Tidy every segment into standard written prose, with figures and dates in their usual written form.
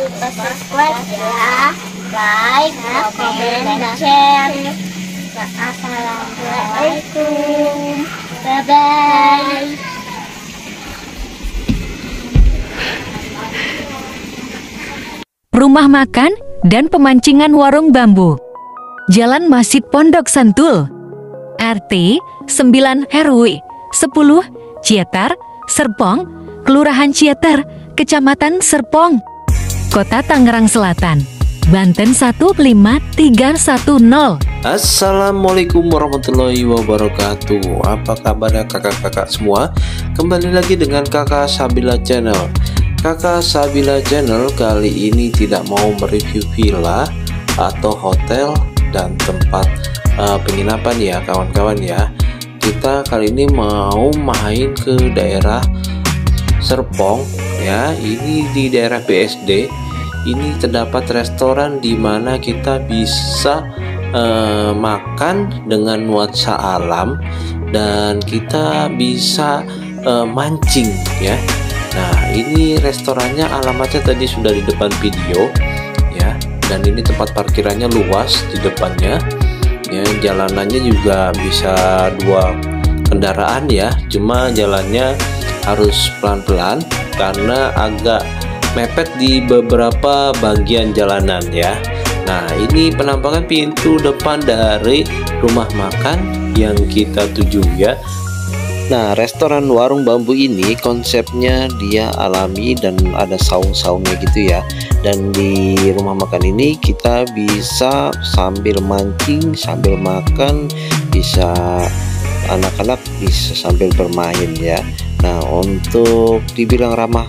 lupa subscribe ya, like, komen, dan share. Assalamualaikum, bye-bye. Rumah makan dan pemancingan warung bambu. Jalan Masjid Pondok Sentul, RT 9 RW 10 Cietar, Serpong, Kelurahan Cietar, Kecamatan Serpong, Kota Tangerang Selatan, Banten 15310. Assalamualaikum warahmatullahi wabarakatuh. Apa kabarnya kakak-kakak semua? Kembali lagi dengan kakak Sabila Channel. Kakak Sabila Channel kali ini tidak mau mereview villa atau hotel dan tempat penginapan ya kawan-kawan ya. Kita kali ini mau main ke daerah Serpong ya. Ini di daerah BSD. Ini terdapat restoran di mana kita bisa makan dengan nuansa alam dan kita bisa mancing ya. Nah, ini restorannya alamatnya tadi sudah di depan video ya. Dan ini tempat parkirannya luas di depannya. Ya, jalanannya juga bisa 2 kendaraan ya. Cuma jalannya harus pelan-pelan karena agak mepet di beberapa bagian jalanan ya. Nah, ini penampakan pintu depan dari rumah makan yang kita tuju ya. Nah, restoran warung bambu ini konsepnya dia alami dan ada saung-saungnya gitu ya. Dan di rumah makan ini kita bisa sambil mancing, sambil makan, bisa anak-anak bisa sambil bermain ya. Nah, untuk dibilang ramah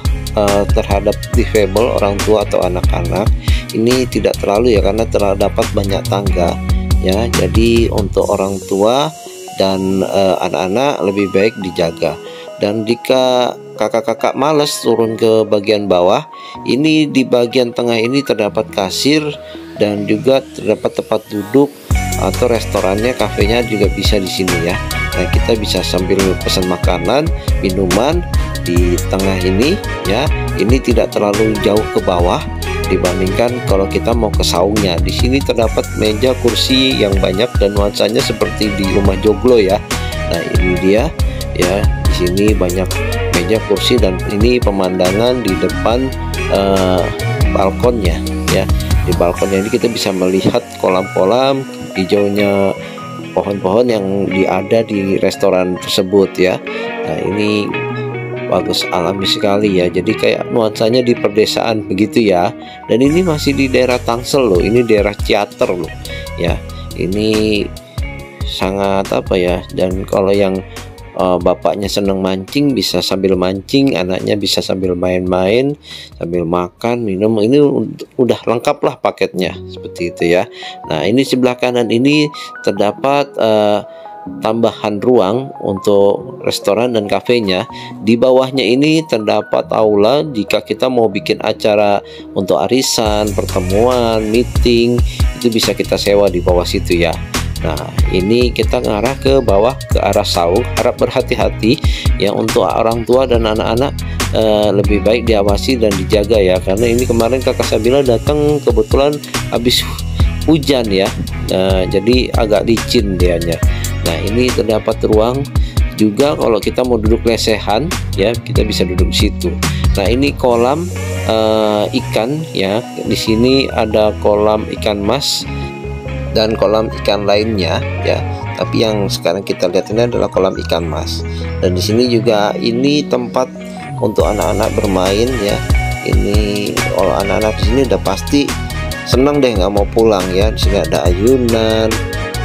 terhadap difabel, orang tua atau anak-anak, ini tidak terlalu ya karena terdapat banyak tangga ya. Jadi untuk orang tua dan anak-anak lebih baik dijaga. Dan jika kakak-kakak males turun ke bagian bawah, ini di bagian tengah ini terdapat kasir dan juga terdapat tempat duduk atau restorannya, kafenya juga bisa di sini ya. Nah, kita bisa sambil pesan makanan, minuman di tengah ini ya. Ini tidak terlalu jauh ke bawah dibandingkan kalau kita mau ke saungnya. Di sini terdapat meja kursi yang banyak dan nuansanya seperti di rumah joglo ya. Nah, ini dia ya. Di sini banyak meja kursi dan ini pemandangan di depan balkonnya ya. Di balkonnya ini kita bisa melihat kolam-kolam, hijaunya pohon-pohon yang ada di restoran tersebut ya. Nah, ini bagus, alami sekali ya. Jadi kayak nuansanya di perdesaan begitu ya. Dan ini masih di daerah Tangsel loh. Ini daerah Ciater loh ya. Ini sangat apa ya. Dan kalau yang bapaknya senang mancing bisa sambil mancing, anaknya bisa sambil main-main, sambil makan, minum. Ini udah lengkap lah paketnya seperti itu ya. Nah, ini sebelah kanan ini terdapat tambahan ruang untuk restoran dan kafenya. Di bawahnya ini terdapat aula jika kita mau bikin acara untuk arisan, pertemuan, meeting, itu bisa kita sewa di bawah situ ya. Nah, ini kita ngarah ke bawah ke arah saung. Harap berhati-hati ya untuk orang tua dan anak-anak, lebih baik diawasi dan dijaga ya, karena ini kemarin kakak Sabila datang kebetulan habis hujan ya. Jadi agak licin dianya. Nah, ini terdapat ruang juga kalau kita mau duduk lesehan ya, kita bisa duduk di situ. Nah, ini kolam ikan ya. Di sini ada kolam ikan mas dan kolam ikan lainnya ya. Tapi yang sekarang kita lihat ini adalah kolam ikan mas. Dan di sini juga ini tempat untuk anak-anak bermain ya. Ini kalau anak-anak di sini udah pasti senang deh nggak mau pulang ya. Di sini ada ayunan,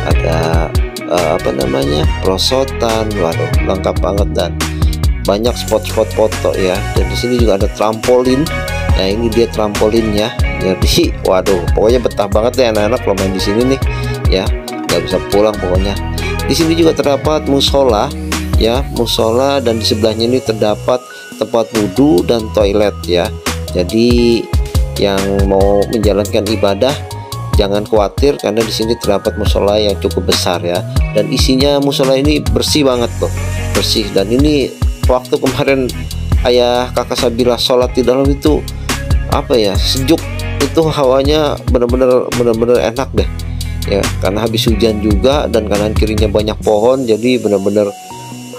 ada perosotan, waduh lengkap banget dan banyak spot-spot foto ya. Dan di sini juga ada trampolin. Nah, ini dia trampolinnya. Jadi waduh pokoknya betah banget deh anak-anak kalau main di sini nih ya, nggak bisa pulang pokoknya. Di sini juga terdapat musola ya, musola, dan di sebelahnya ini terdapat tempat wudhu dan toilet ya. Jadi yang mau menjalankan ibadah jangan khawatir karena di sini terdapat musola yang cukup besar ya. Dan isinya musola ini bersih banget loh, bersih. Dan ini waktu kemarin ayah kakak Sabila sholat di dalam itu apa ya, sejuk, itu hawanya bener-bener enak deh ya, karena habis hujan juga dan kanan kirinya banyak pohon, jadi bener-bener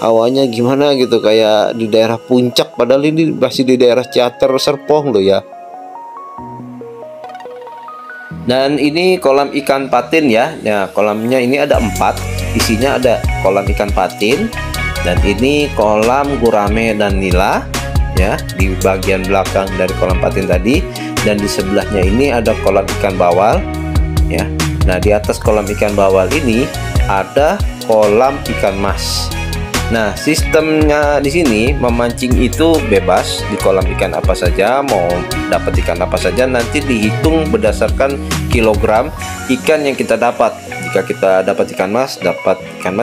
hawanya gimana gitu, kayak di daerah puncak, padahal ini masih di daerah Ciater Serpong loh ya. Dan ini kolam ikan patin ya. Nah, kolamnya ini ada 4, isinya ada kolam ikan patin, dan ini kolam gurame dan nila ya, di bagian belakang dari kolam patin tadi. Dan di sebelahnya ini ada kolam ikan bawal ya. Nah, di atas kolam ikan bawal ini ada kolam ikan mas. Nah, sistemnya di sini memancing itu bebas, di kolam ikan apa saja, mau dapat ikan apa saja, nanti dihitung berdasarkan kilogram ikan yang kita dapat. Jika kita dapat ikan mas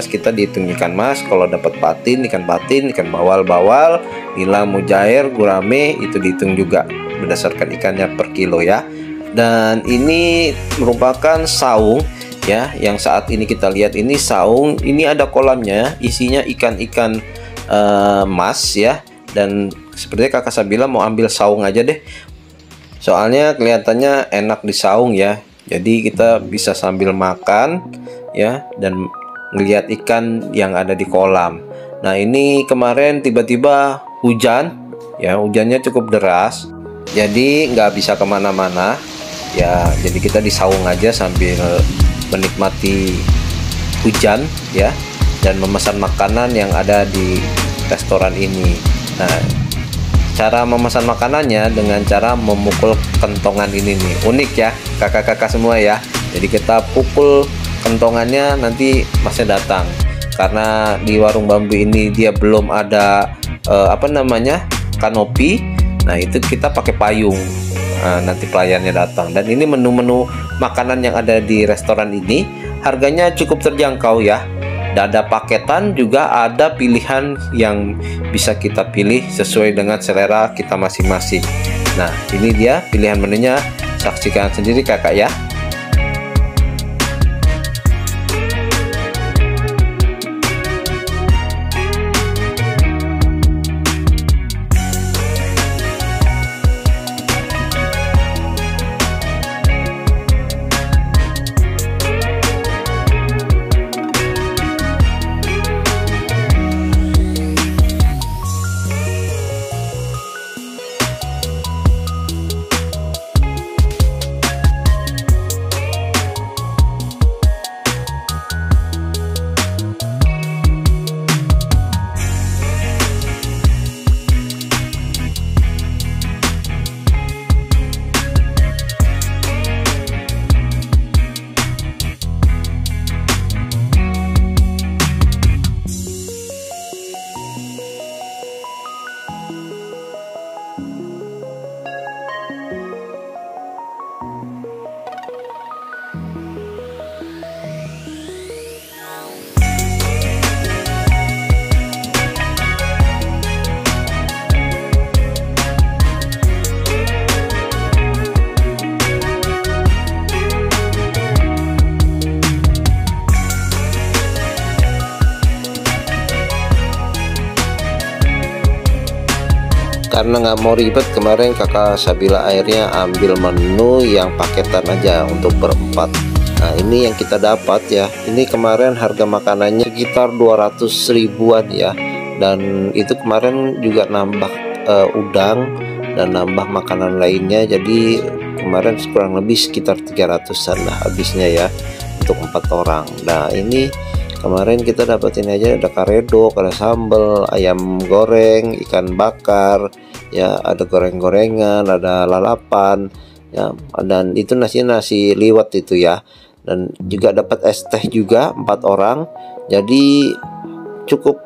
kita dihitung ikan mas. Kalau dapat patin, ikan bawal, nila, mujair, gurame, itu dihitung juga berdasarkan ikannya per kilo ya. Dan ini merupakan saung ya, yang saat ini kita lihat ini saung. Ini ada kolamnya, isinya ikan-ikan mas ya. Dan sepertinya kakak Sabila mau ambil saung aja deh, soalnya kelihatannya enak di saung ya. Jadi kita bisa sambil makan ya, dan ngelihat ikan yang ada di kolam. Nah, ini kemarin tiba-tiba hujan ya, hujannya cukup deras, jadi nggak bisa kemana-mana ya. Jadi kita di saung aja sambil menikmati hujan ya, dan memesan makanan yang ada di restoran ini. Nah, cara memesan makanannya dengan cara memukul kentongan ini nih, unik ya kakak-kakak semua ya. Jadi kita pukul kentongannya, nanti masnya datang. Karena di warung bambu ini dia belum ada kanopi, nah itu kita pakai payung. Nah, nanti pelayannya datang. Dan ini menu-menu makanan yang ada di restoran ini harganya cukup terjangkau ya. Dan ada paketan, juga ada pilihan yang bisa kita pilih sesuai dengan selera kita masing-masing. Nah, ini dia pilihan menunya, saksikan sendiri kakak ya. Karena nggak mau ribet, kemarin kakak Sabila akhirnya ambil menu yang paketan aja untuk berempat. Nah, ini yang kita dapat ya. Ini kemarin harga makanannya sekitar 200 ribuan ya. Dan itu kemarin juga nambah udang dan nambah makanan lainnya. Jadi kemarin kurang lebih sekitar 300-an lah habisnya ya untuk 4 orang. Nah, ini kemarin kita dapetin aja ada karedok, ada sambal, ayam goreng, ikan bakar ya, ada goreng-gorengan, ada lalapan ya, dan itu nasi liwet itu ya. Dan juga dapat es teh juga 4 orang. Jadi cukup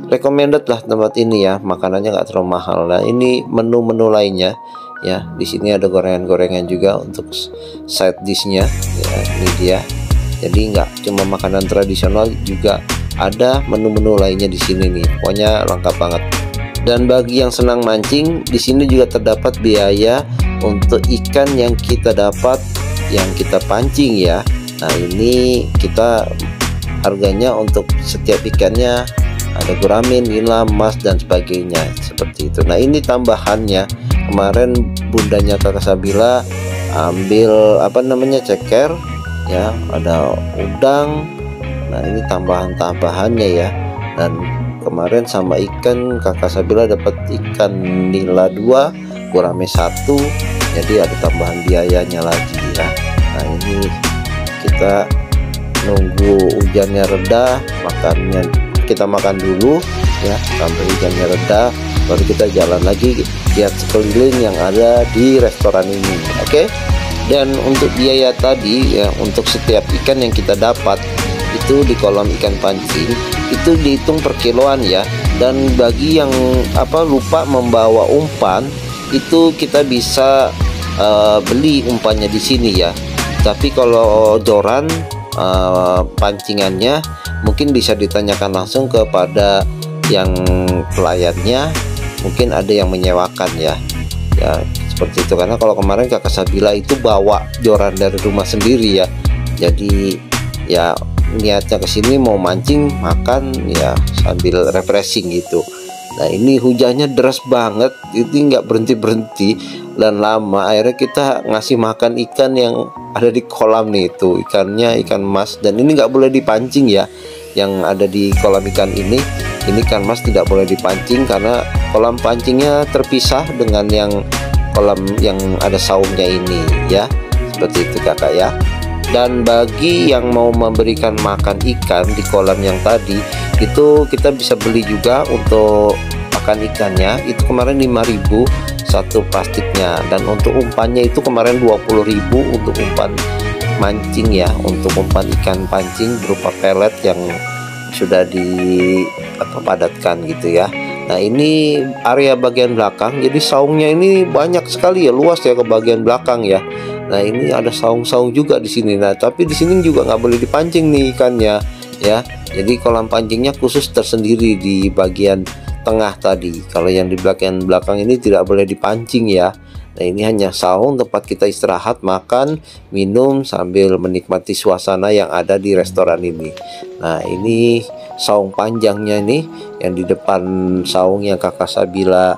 recommended lah tempat ini ya, makanannya nggak terlalu mahal. Nah, ini menu-menu lainnya ya, di sini ada gorengan-gorengan juga untuk side dishnya ya, ini dia. Jadi nggak cuma makanan tradisional, juga ada menu-menu lainnya di sini nih. Pokoknya lengkap banget. Dan bagi yang senang mancing, di sini juga terdapat biaya untuk ikan yang kita dapat, yang kita pancing ya. Nah, ini kita harganya untuk setiap ikannya ada gurame, nila, mas dan sebagainya seperti itu. Nah, ini tambahannya. Kemarin bundanya kakak Sabila ambil apa namanya ceker ya, ada udang. Nah ini tambahannya ya. Dan kemarin sama ikan kakak Sabila dapat ikan nila 2, gurame 1, jadi ada tambahan biayanya lagi ya. Nah ini kita nunggu hujannya reda, kita makan dulu ya sampai hujannya reda, baru kita jalan lagi lihat sekeliling yang ada di restoran ini. Oke. Dan untuk biaya tadi ya, untuk setiap ikan yang kita dapat itu di kolam ikan pancing itu dihitung per kiloan ya. Dan bagi yang lupa membawa umpan, itu kita bisa beli umpannya di sini ya. Tapi kalau joran pancingannya mungkin bisa ditanyakan langsung kepada yang pelayannya, mungkin ada yang menyewakan ya seperti itu. Karena kalau kemarin kakak Sabila itu bawa joran dari rumah sendiri ya, jadi ya niatnya kesini mau mancing makan ya sambil refreshing gitu. Nah ini hujannya deras banget, itu nggak berhenti dan lama. Akhirnya kita ngasih makan ikan yang ada di kolam nih, itu ikannya ikan mas, dan ini nggak boleh dipancing ya. Yang ada di kolam ikan ini ikan mas tidak boleh dipancing karena kolam pancingnya terpisah dengan yang kolam yang ada saungnya ini ya, seperti itu kakak ya. Dan bagi yang mau memberikan makan ikan di kolam yang tadi, itu kita bisa beli juga untuk makan ikannya. Itu kemarin 5.000 satu plastiknya, dan untuk umpannya itu kemarin 20.000 untuk umpan mancing ya, untuk umpan ikan pancing berupa pelet yang sudah padatkan gitu ya. Nah ini area bagian belakang, jadi saungnya ini banyak sekali ya, luas ya ke bagian belakang ya. Nah ini ada saung-saung juga di sini. Nah tapi di sini juga nggak boleh dipancing nih ikannya ya. Jadi kolam pancingnya khusus tersendiri di bagian tengah tadi. Kalau yang di bagian belakang ini tidak boleh dipancing ya. Nah ini hanya saung tempat kita istirahat, makan, minum sambil menikmati suasana yang ada di restoran ini. Nah ini saung panjangnya nih yang di depan saung yang kakak Sabila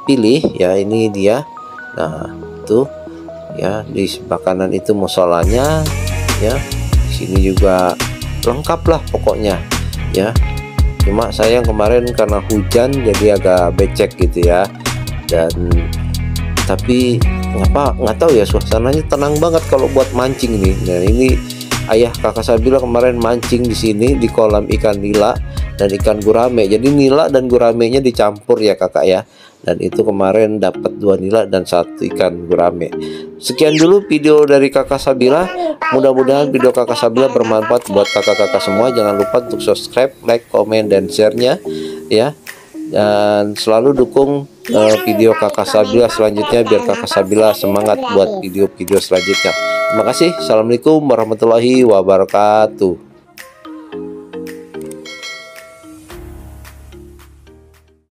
pilih ya, ini dia. Nah tuh ya, di sebelah kanan itu musolanya ya, di sini juga lengkap lah pokoknya ya. Cuma sayang kemarin karena hujan jadi agak becek gitu ya. Dan tapi nggak tahu ya, suasananya tenang banget kalau buat mancing nih. Nah ini ayah kakak Sabila kemarin mancing di sini di kolam ikan nila dan ikan gurame. Jadi nila dan guramenya dicampur ya kakak ya. Dan itu kemarin dapat 2 nila dan 1 ikan gurame. Sekian dulu video dari kakak Sabila. Mudah-mudahan video kakak Sabila bermanfaat buat kakak-kakak semua. Jangan lupa untuk subscribe, like, komen, dan share-nya ya. Dan selalu dukung video kakak Sabila selanjutnya biar kakak Sabila semangat buat video-video selanjutnya. Terima kasih. Assalamualaikum warahmatullahi wabarakatuh.